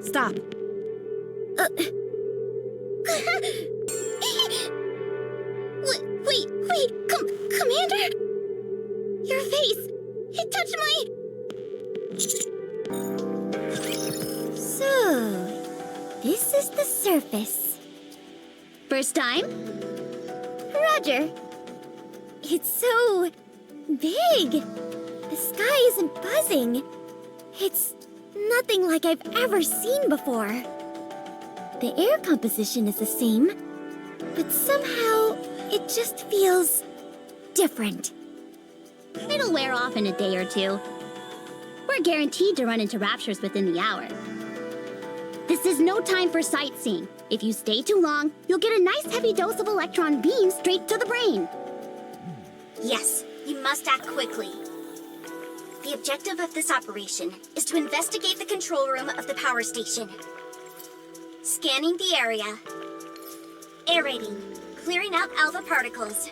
Stop. Wait, Commander? Your face, it touched my... So, this is the surface. First time? Roger. It's so... big. The sky isn't buzzing. It's nothing like I've ever seen before. The air composition is the same, but somehow it just feels different. It'll wear off in a day or two. We're guaranteed to run into raptures within the hour. This is no time for sightseeing. If you stay too long, you'll get a nice heavy dose of electron beam straight to the brain. Yes, you must act quickly. The objective of this operation is to investigate the control room of the power station. Scanning the area. Aerating. Clearing out alpha particles.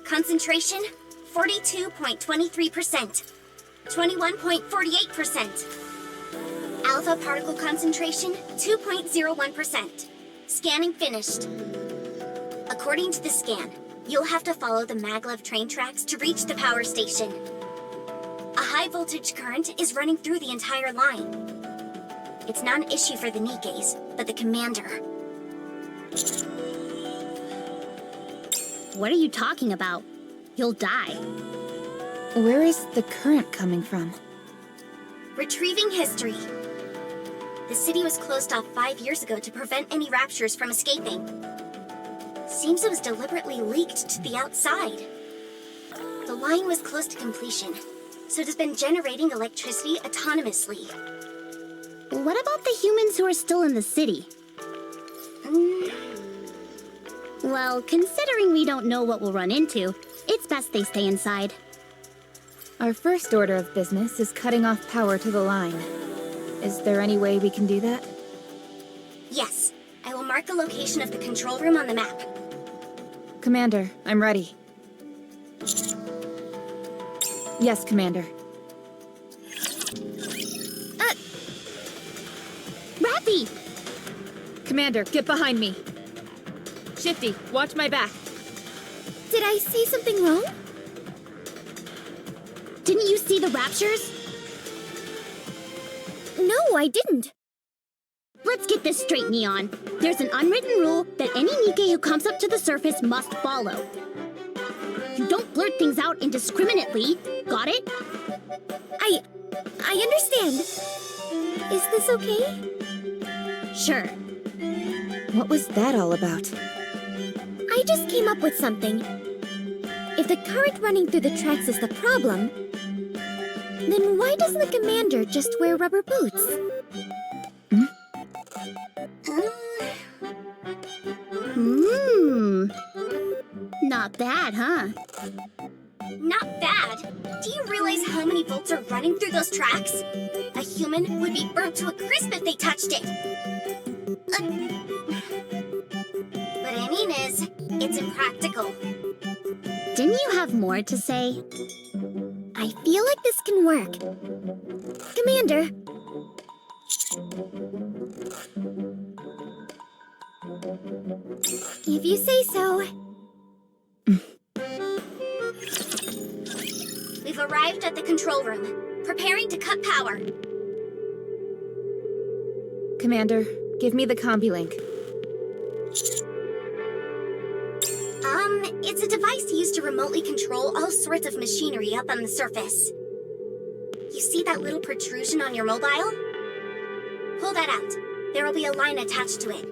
Concentration, 42.23%. 21.48%. Alpha particle concentration, 2.01%. Scanning finished. According to the scan, you'll have to follow the maglev train tracks to reach the power station. A high voltage current is running through the entire line. It's not an issue for the NIKKEs, but the commander. What are you talking about? You'll die. Where is the current coming from? Retrieving history. The city was closed off 5 years ago to prevent any raptures from escaping. Seems it was deliberately leaked to the outside. The line was close to completion, so it has been generating electricity autonomously. What about the humans who are still in the city? Well, considering we don't know what we'll run into, it's best they stay inside. Our first order of business is cutting off power to the line. Is there any way we can do that? Yes, I will mark the location of the control room on the map. Commander, I'm ready. Yes, Commander. Rappy! Commander, get behind me. Shifty, watch my back. Did I say something wrong? Didn't you see the raptures? No, I didn't. Let's get this straight, Neon. There's an unwritten rule that any NIKKE who comes up to the surface must follow. You don't blurt things out indiscriminately. Got it? I understand. Is this okay? Sure. What was that all about? I just came up with something. If the current running through the tracks is the problem, then why doesn't the commander just wear rubber boots? Not bad, huh? Not bad. Do you realize how many volts are running through those tracks? A human would be burnt to a crisp if they touched it. What I mean is, it's impractical. Didn't you have more to say? I feel like this can work. Commander. If you say so. We've arrived at the control room, preparing to cut power. Commander, give me the combi link. It's a device used to remotely control all sorts of machinery up on the surface. You see that little protrusion on your mobile? Pull that out. There will be a line attached to it.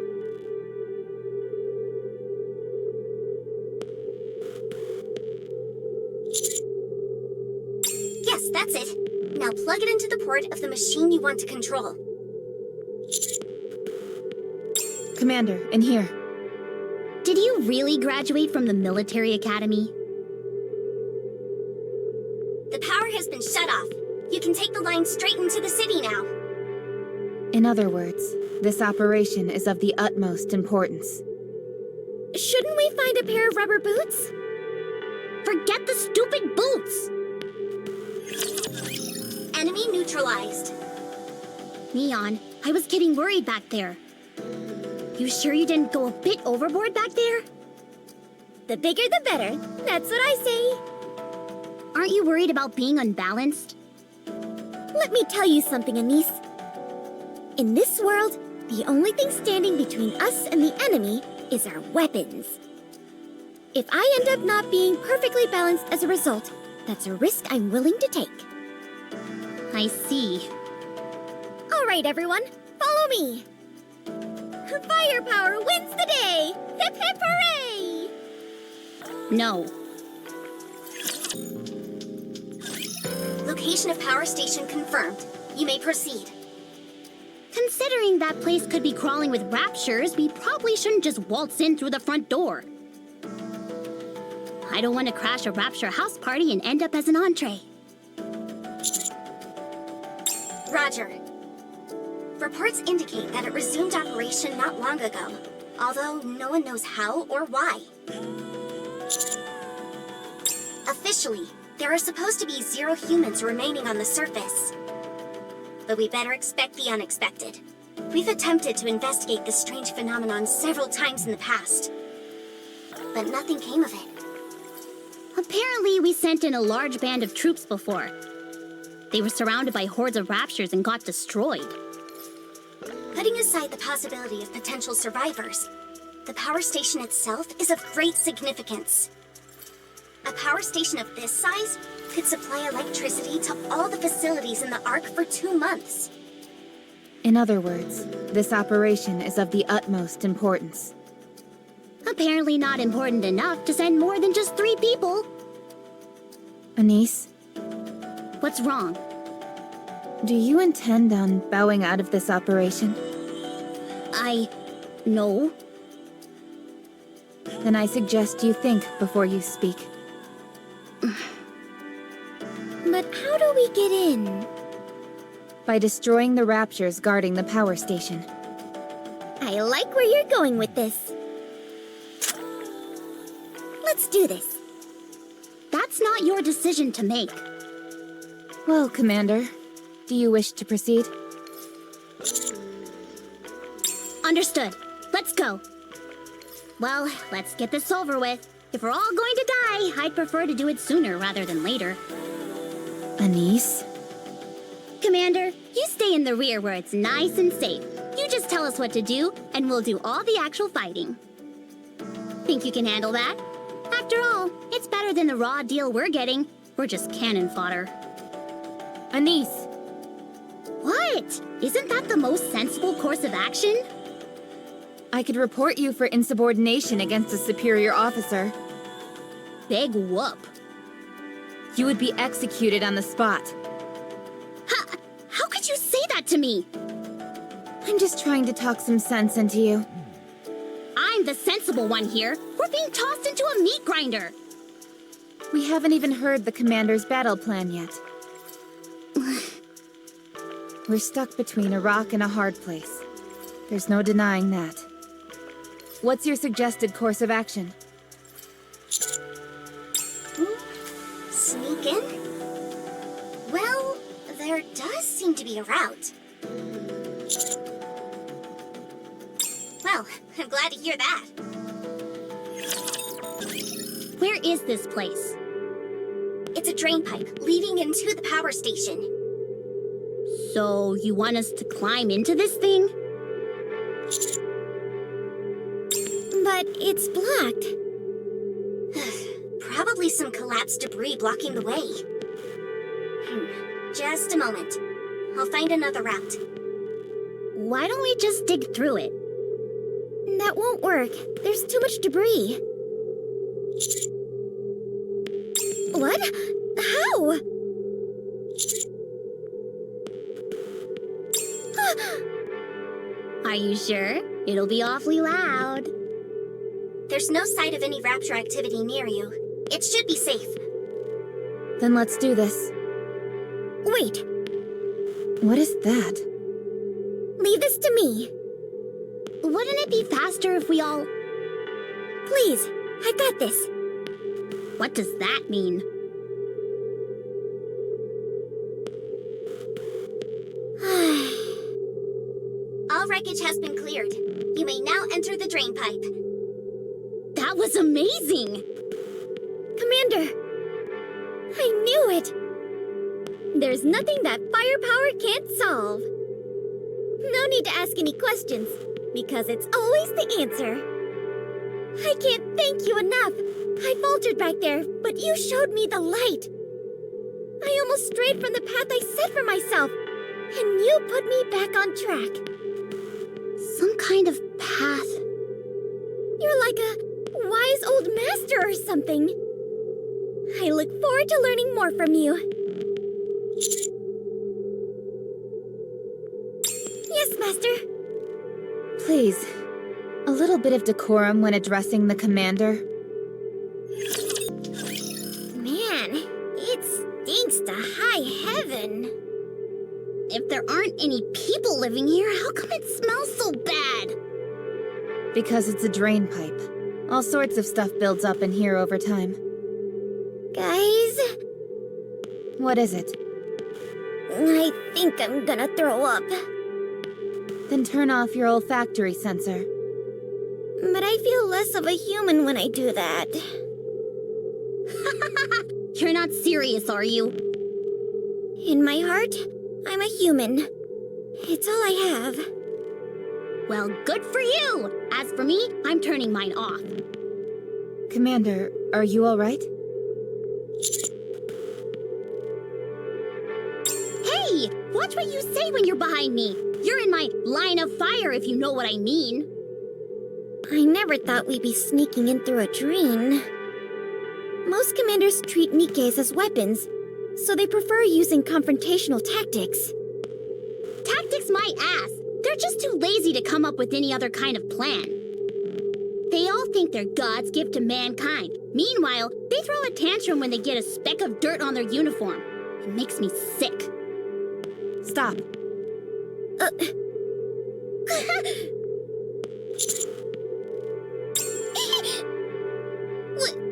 Yes, that's it. Now plug it into the port of the machine you want to control. Commander, in here. Did you really graduate from the military academy? The power has been shut off. You can take the line straight into the city now. In other words, this operation is of the utmost importance. Shouldn't we find a pair of rubber boots? Forget the stupid boots! Enemy neutralized. Neon. I was getting worried back there. You sure you didn't go a bit overboard back there? The bigger the better. That's what I say. Aren't you worried about being unbalanced? Let me tell you something, Anise. In this world, the only thing standing between us and the enemy is our weapons. If I end up not being perfectly balanced as a result, that's a risk I'm willing to take. I see. All right, everyone, follow me. Firepower wins the day! Hip hip hooray! No. Location of power station confirmed. You may proceed. Considering that place could be crawling with raptures, we probably shouldn't just waltz in through the front door. I don't want to crash a rapture house party and end up as an entree. Roger. Reports indicate that it resumed operation not long ago, although no one knows how or why. Officially, there are supposed to be 0 humans remaining on the surface. But we better expect the unexpected. We've attempted to investigate this strange phenomenon several times in the past, but nothing came of it. Apparently, we sent in a large band of troops before. They were surrounded by hordes of raptures and got destroyed. Putting aside the possibility of potential survivors, the power station itself is of great significance. A power station of this size could supply electricity to all the facilities in the Ark for 2 months. In other words, this operation is of the utmost importance. Apparently not important enough to send more than just 3 people. Anise, What's wrong? do you intend on bowing out of this operation? No. Then I suggest you think before you speak. But how do we get in? By destroying the raptures guarding the power station. I like where you're going with this. Let's do this. That's not your decision to make. Well, Commander, do you wish to proceed? Understood. Let's go. Well, let's get this over with. If we're all going to die, I'd prefer to do it sooner rather than later. Anise? Commander, you stay in the rear where it's nice and safe. You just tell us what to do, and we'll do all the actual fighting. Think you can handle that? After all, it's better than the raw deal we're getting. We're just cannon fodder. Anise! What? Isn't that the most sensible course of action? I could report you for insubordination against a superior officer. Big whoop. You would be executed on the spot. How could you say that to me? I'm just trying to talk some sense into you. I'm the sensible one here. We're being tossed into a meat grinder. We haven't even heard the Commander's battle plan yet. We're stuck between a rock and a hard place. There's no denying that. What's your suggested course of action? Sneak in? Well, there does seem to be a route. Well, I'm glad to hear that. Where is this place? It's a drain pipe leading into the power station. So, you want us to climb into this thing? But it's blocked. Probably some collapsed debris blocking the way. Just a moment. I'll find another route. Why don't we just dig through it? That won't work. There's too much debris. What? How? Are you sure? It'll be awfully loud. There's no sight of any rapture activity near you. It should be safe. Then let's do this. Wait, What is that? leave this to me. Wouldn't it be faster if we all... Please, I got this. What does that mean? All wreckage has been cleared. You may now enter the drain pipe. That was amazing! Commander! I knew it! There's nothing that firepower can't solve. No need to ask any questions, because it's always the answer. I can't thank you enough. I faltered back there, but you showed me the light. I almost strayed from the path I set for myself, and you put me back on track. Some kind of path? You're like a wise old master or something. I look forward to learning more from you. Yes, Master. Please, a little bit of decorum when addressing the commander. Man, it stinks to high heaven. If there aren't any people living here, how come it smells so bad? Because it's a drain pipe. All sorts of stuff builds up in here over time. Guys, What is it? I think I'm gonna throw up. Then turn off your olfactory sensor. But I feel less of a human when I do that. You're not serious, are you? In my heart, I'm a human. It's all I have. Well, good for you! As for me, I'm turning mine off. Commander, are you alright? Hey! Watch what you say when you're behind me! You're in my line of fire, if you know what I mean. I never thought we'd be sneaking in through a drain. Most commanders treat NIKKEs as weapons, so they prefer using confrontational tactics. Tactics my ass! They're just too lazy to come up with any other kind of plan. They all think they're God's gift to mankind. Meanwhile, they throw a tantrum when they get a speck of dirt on their uniform. It makes me sick. Stop.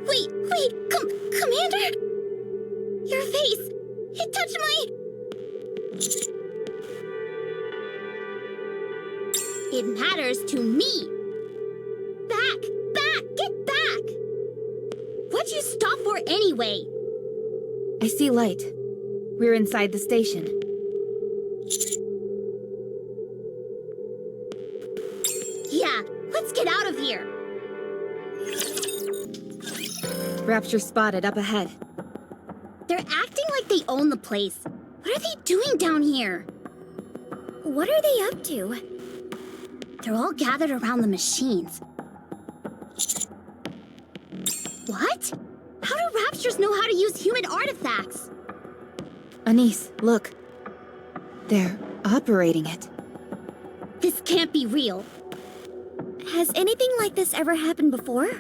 Wait, Commander? Your face, it touched my... It matters to me. Back, get back! What'd you stop for anyway? I see light. We're inside the station. Yeah, let's get out of here. Rapture spotted up ahead. They're acting like they own the place. What are they doing down here? What are they up to? They're all gathered around the machines. What? How do Raptures know how to use human artifacts? Anise, look. They're operating it. This can't be real. Has anything like this ever happened before?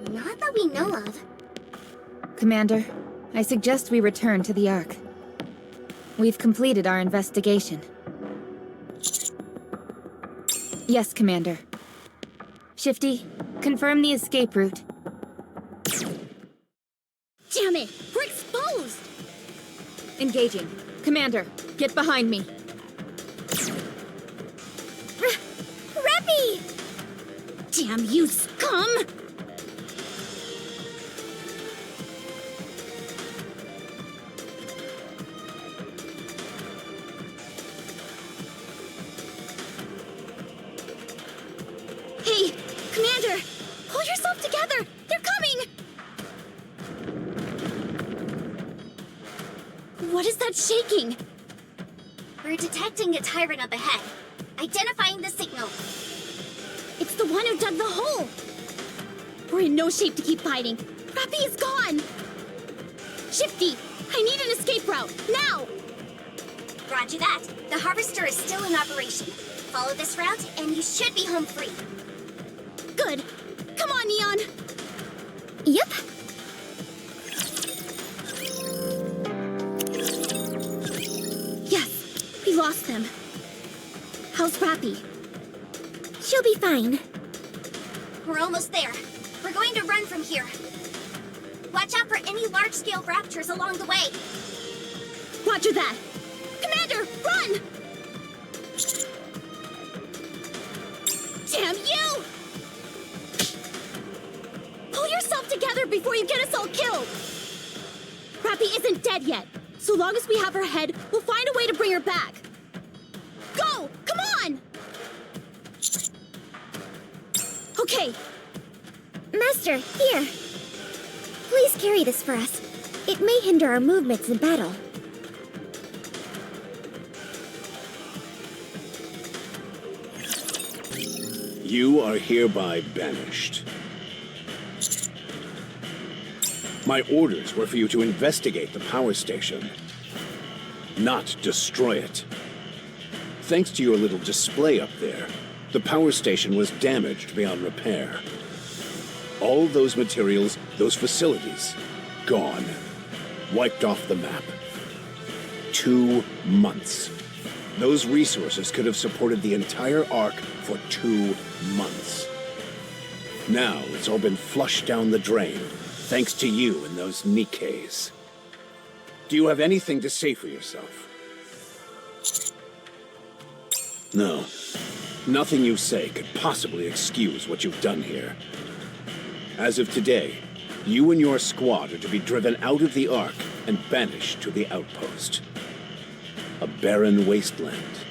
Not that we know of. Commander, I suggest we return to the Ark. We've completed our investigation. Yes, Commander. Shifty, confirm the escape route. Damn it! We're exposed! Engaging. Commander, get behind me. Rappy! Damn you, scum! Hey, Commander! Pull yourself together! They're coming! What is that shaking? We're detecting a tyrant up ahead. Identifying the signal. It's the one who dug the hole! We're in no shape to keep fighting. Rappy is gone! Shifty, I need an escape route, now! Roger that. The harvester is still in operation. Follow this route, and you should be home free. Good. Come on, Neon! Yep. Yes, we lost them. How's Rappy? She'll be fine. We're almost there. We're going to run from here. Watch out for any large-scale raptors along the way. Roger that. Commander, run! Damn you! Pull yourself together before you get us all killed! Rappy isn't dead yet. So long as we have her head, we'll find a way to bring her back. Go! Come on! Okay. Master, here. Please carry this for us. It may hinder our movements in battle. You are hereby banished. My orders were for you to investigate the power station, not destroy it. Thanks to your little display up there, the power station was damaged beyond repair. All those materials, those facilities, gone. Wiped off the map. 2 months. Those resources could have supported the entire Ark for 2 months. Now it's all been flushed down the drain, thanks to you and those NIKKEs. Do you have anything to say for yourself? No. Nothing you say could possibly excuse what you've done here. As of today, you and your squad are to be driven out of the Ark and banished to the outpost. A barren wasteland.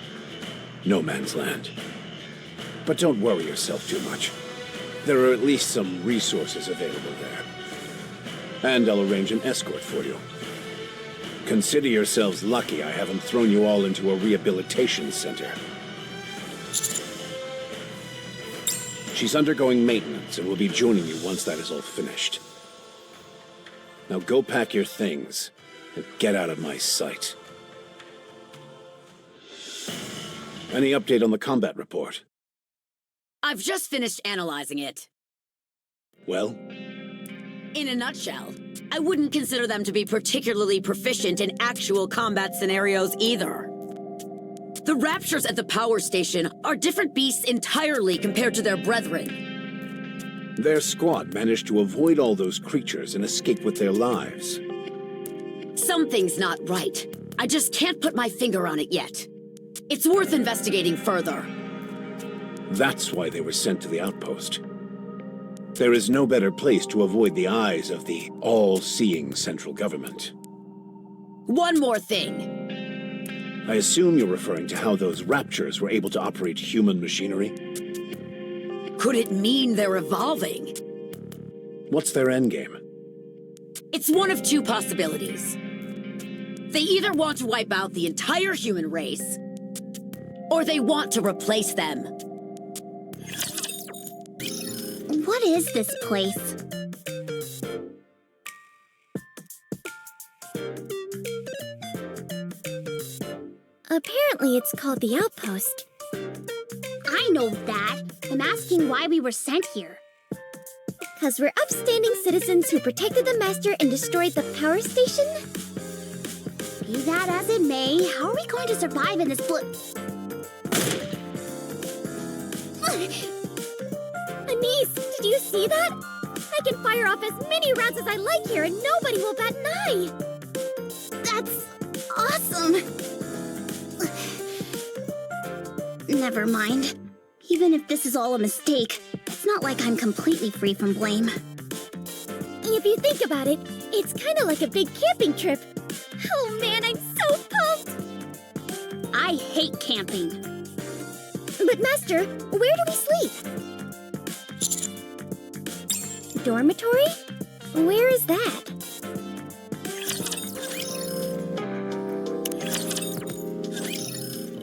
No man's land. But don't worry yourself too much. There are at least some resources available there. And I'll arrange an escort for you. Consider yourselves lucky I haven't thrown you all into a rehabilitation center. She's undergoing maintenance and will be joining you once that is all finished. Now go pack your things and get out of my sight. Any update on the combat report? I've just finished analyzing it. Well? In a nutshell, I wouldn't consider them to be particularly proficient in actual combat scenarios either. The Raptures at the power station are different beasts entirely compared to their brethren. Their squad managed to avoid all those creatures and escape with their lives. Something's not right. I just can't put my finger on it yet. It's worth investigating further. That's why they were sent to the outpost. There is no better place to avoid the eyes of the all-seeing central government. One more thing. I assume you're referring to how those Raptures were able to operate human machinery? Could it mean they're evolving? What's their endgame? It's one of two possibilities. They either want to wipe out the entire human race, or they want to replace them. What is this place? Apparently it's called the Outpost. I know that. I'm asking why we were sent here. 'Cause we're upstanding citizens who protected the Master and destroyed the power station? Be that as it may, how are we going to survive in this Anise, did you see that? I can fire off as many rounds as I like here and nobody will bat an eye! That's awesome! Never mind. Even if this is all a mistake, it's not like I'm completely free from blame. If you think about it, it's kind of like a big camping trip. Oh man, I'm so pumped! I hate camping. But Master, where do we sleep? Dormitory? Where is that?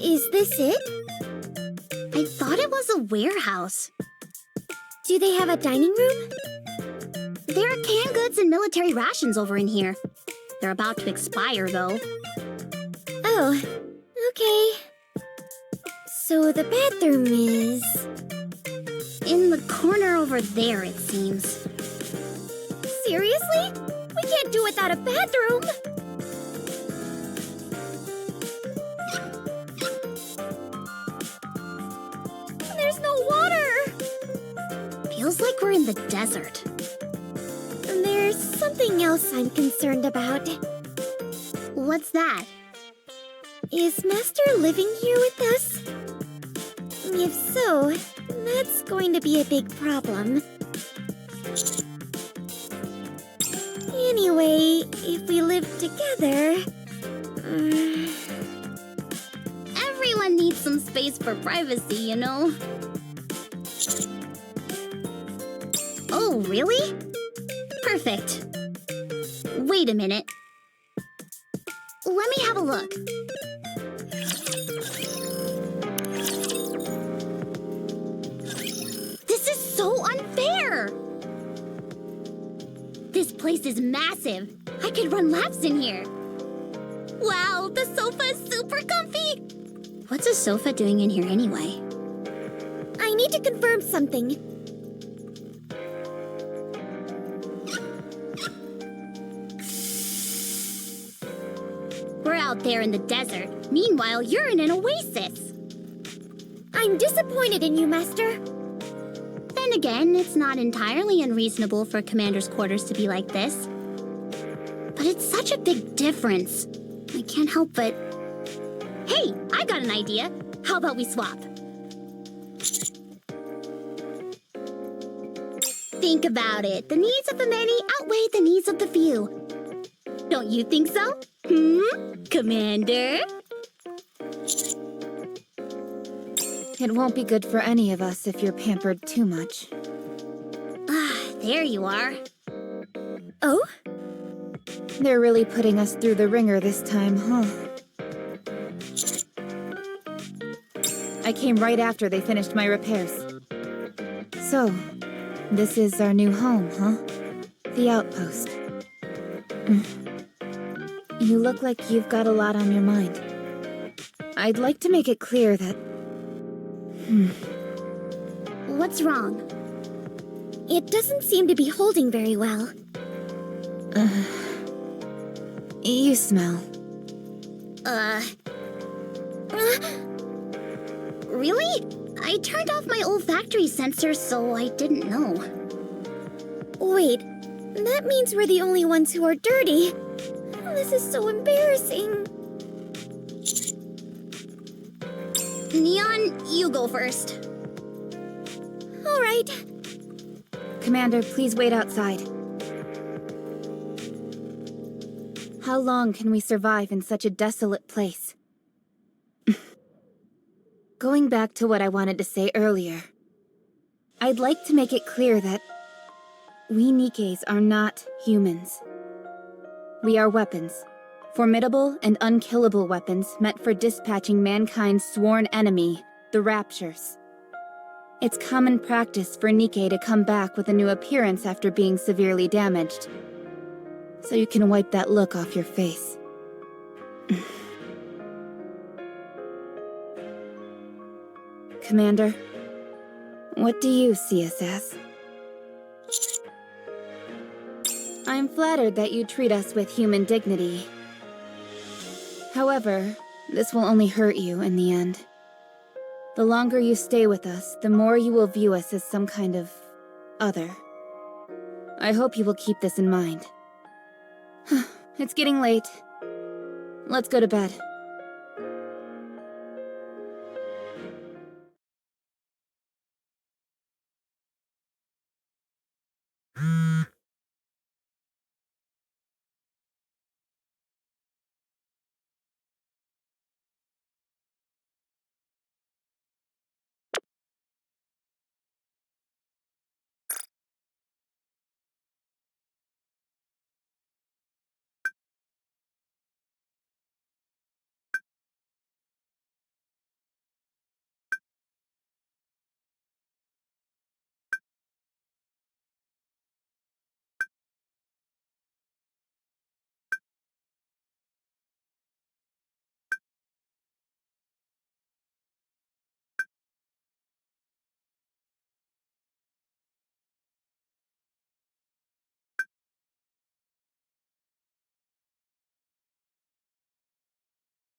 Is this it? I thought it was a warehouse. Do they have a dining room? There are canned goods and military rations over in here. They're about to expire, though. Oh, okay. So the bathroom is... in the corner over there, it seems. Seriously? We can't do without a bathroom! There's no water! Feels like we're in the desert. There's something else I'm concerned about. What's that? Is Master living here with us? If so, that's going to be a big problem. Anyway, if we live together... Everyone needs some space for privacy, you know? Oh, really? Perfect. Wait a minute. Let me have a look. This is so unfair! This place is massive. I could run laps in here. Wow, the sofa is super comfy! What's a sofa doing in here anyway? I need to confirm something. We're out there in the desert. Meanwhile, you're in an oasis. I'm disappointed in you, Master. Then again, it's not entirely unreasonable for Commander's quarters to be like this. But it's such a big difference. I can't help but... Hey, I got an idea. How about we swap? Think about it. The needs of the many outweigh the needs of the few. Don't you think so? Commander? It won't be good for any of us if you're pampered too much. There you are. Oh? They're really putting us through the ringer this time, huh? I came right after they finished my repairs. So, this is our new home, huh? The outpost. You look like you've got a lot on your mind. I'd like to make it clear that... What's wrong? It doesn't seem to be holding very well. You smell. Really? I turned off my olfactory sensor, so I didn't know. Wait, that means we're the only ones who are dirty. This is so embarrassing. Neon, you go first. All right. Commander, please wait outside. How long can we survive in such a desolate place? Going back to what I wanted to say earlier, I'd like to make it clear that we NIKKEs are not humans. We are weapons. Formidable and unkillable weapons meant for dispatching mankind's sworn enemy, the Raptures. It's common practice for NIKKE to come back with a new appearance after being severely damaged. So you can wipe that look off your face. Commander, what do you see us as? I'm flattered that you treat us with human dignity. However, this will only hurt you in the end. The longer you stay with us, the more you will view us as some kind of other. I hope you will keep this in mind. It's getting late. Let's go to bed.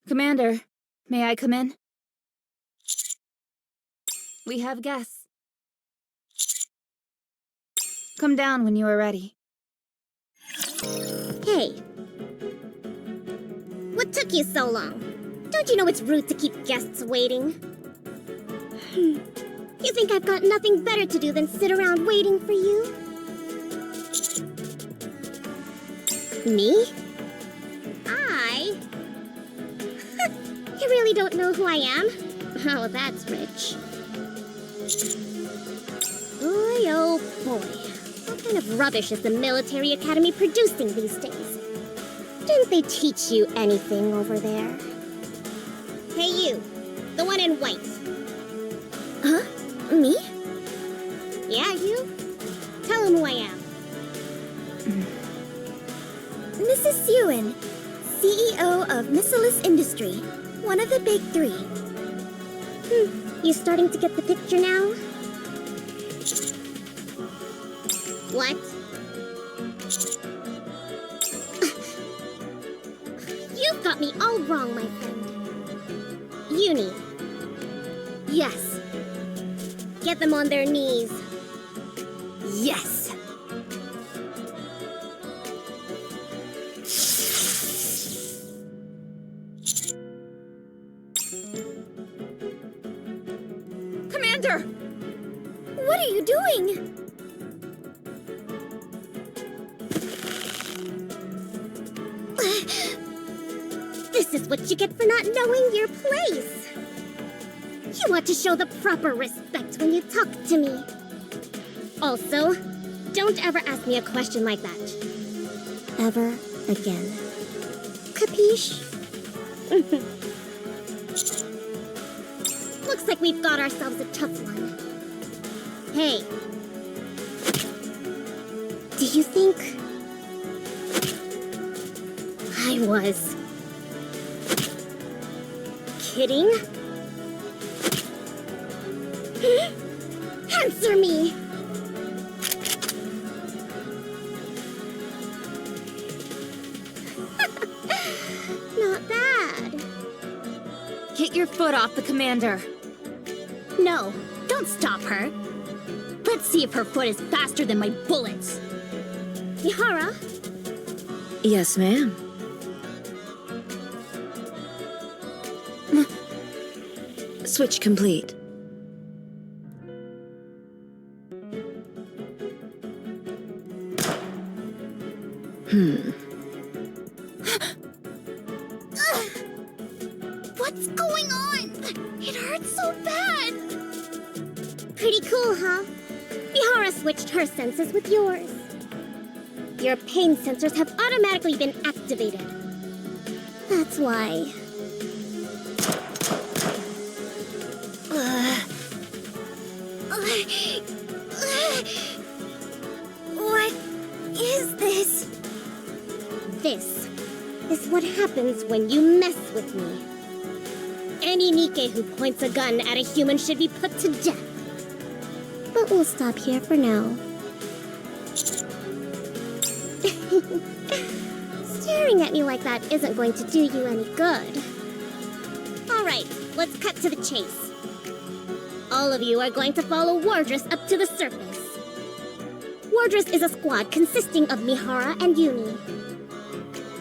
Commander, may I come in? We have guests. Come down when you are ready. Hey. What took you so long? Don't you know it's rude to keep guests waiting? You think I've got nothing better to do than sit around waiting for you? Me? You really don't know who I am? Oh, that's rich. Boy, oh boy. What kind of rubbish is the military academy producing these days? Didn't they teach you anything over there? Hey you, the one in white. Huh? Me? Yeah, you. Tell him who I am. This is Sewin, CEO of Missilus Industry, one of the big three. You starting to get the picture now? What? You've got me all wrong, my friend. Uni. Yes. Get them on their knees. Yes! Commander! What are you doing? This is what you get for not knowing your place. You ought to show the proper respect when you talk to me. Also, don't ever ask me a question like that. Ever again. Capiche? Looks like we've got ourselves a tough one. Hey. Do you think I was kidding? Answer me! Not bad. Get your foot off the commander. No, don't stop her. Let's see if her foot is faster than my bullets. Mihara, Yes, ma'am. Switch complete. what's going on? It hurts so bad. Pretty cool, huh? Mihara switched her senses with yours. Your pain sensors have automatically been activated. That's why. What is this? This is what happens when you mess with me. Any NIKKE who points a gun at a human should be put to death. But we'll stop here for now. Staring at me like that isn't going to do you any good. Alright, let's cut to the chase. All of you are going to follow Wardress up to the surface. Wardress is a squad consisting of Mihara and Uni.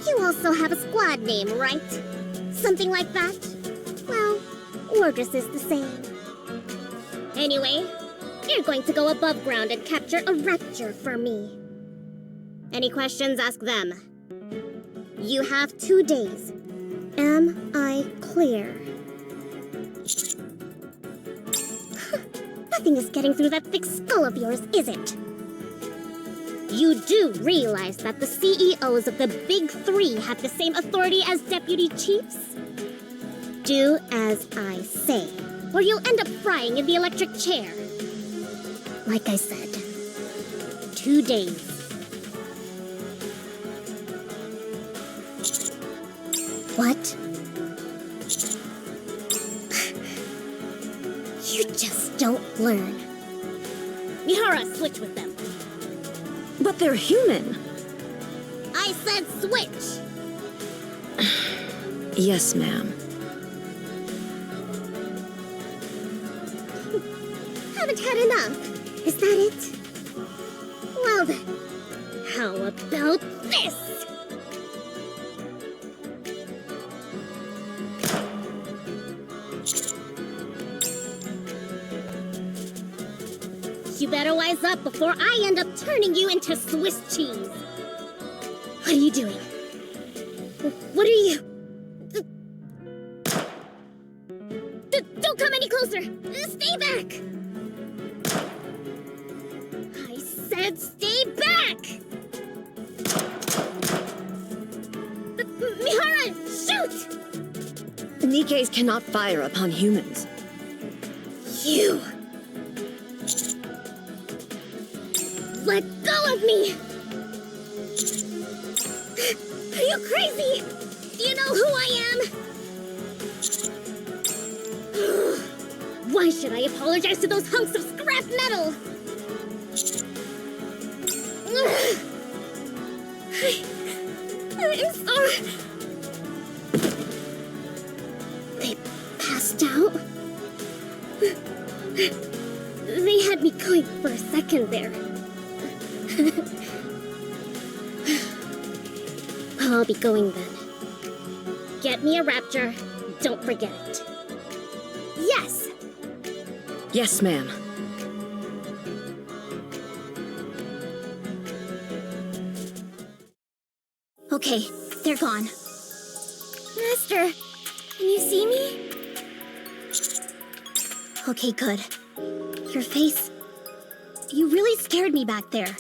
You also have a squad name, right? Something like that? Well, Wardress is the same. Anyway, you're going to go above ground and capture a rapture for me. Any questions, ask them. You have 2 days. Am I clear? Nothing is getting through that thick skull of yours, is it? You do realize that the CEOs of the Big Three have the same authority as deputy chiefs? Do as I say, or you'll end up frying in the electric chair. Like I said, 2 days. What? You just don't learn. Mihara, switch with them. But they're human. I said switch! Yes, ma'am. Haven't had enough. Is that it? Well then, how about this? You better wise up before I end up turning you into Swiss cheese. What are you doing? What are you... Don't come any closer! Stay back! I said stay back! Mihara, shoot! Nikke's cannot fire upon humans. You! Let go of me! Are you crazy? Do you know who I am? Why should I apologize to those hunks of scrap metal? I'm sorry. They passed out? They had me going for a second there. I'll be going then. Get me a rapture. Don't forget it. Yes! Yes, ma'am. Okay, they're gone. Master, can you see me? Okay, good. Your face... You really scared me back there.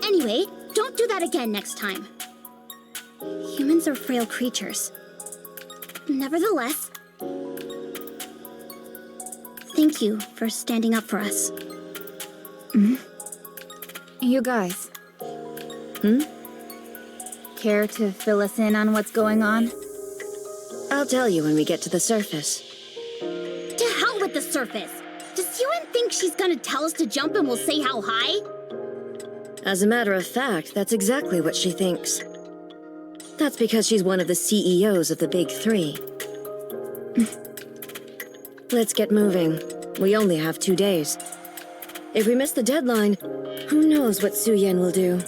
Anyway, don't do that again next time. Humans are frail creatures. Nevertheless, thank you for standing up for us. You guys. Care to fill us in on what's going on? I'll tell you when we get to the surface. To hell with the surface! Does Yuen think she's gonna tell us to jump and we'll say how high? As a matter of fact, that's exactly what she thinks. That's because she's one of the CEOs of the Big Three. Let's get moving. We only have 2 days. If we miss the deadline, who knows what Su Yen will do.